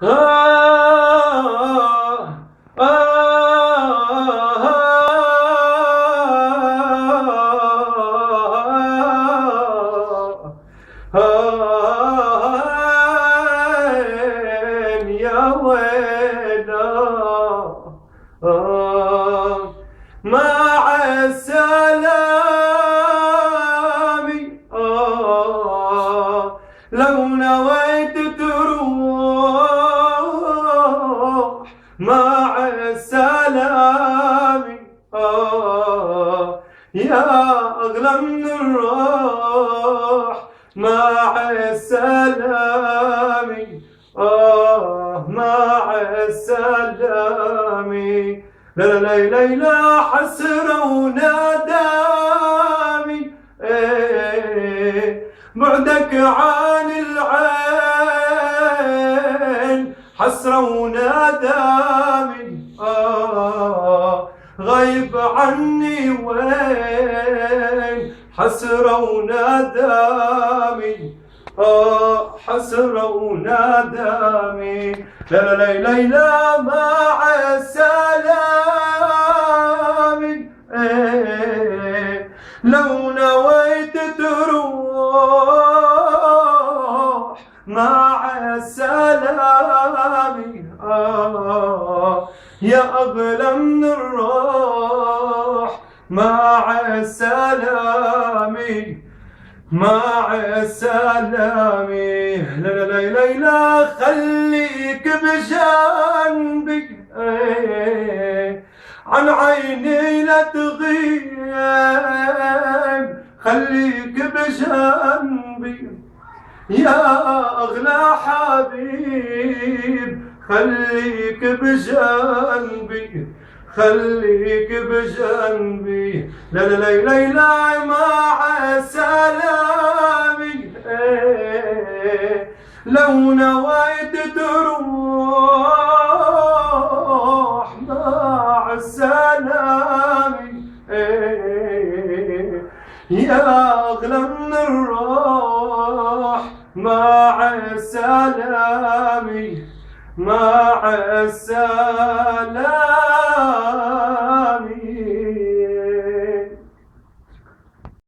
آه يا ويلا مع السلامة لو نويت تروح مع السلامة يا أغلى من الروح مع السلامة مع السلامة لا لا لا لا حسرة وندامي بعدك عن العين حسرة وندامي غايب عني وين حسرة وندامي حسرة وندامي لا لا لا لا لا مع السلامة لو نويت تروح مع السلامة يا أغلى من الروح مع السلامة مع السلامة لا لا لا لا لا خليك بجنبي عن عيني لا تغيب خليك بجنبي يا أغلى حبيب خليك بجنبي خليك بجنبي لا لا لا لا لا مع السلامة لو نويت تروح مع السلامة يا أغلى من الروح مع السلامة مع السلامة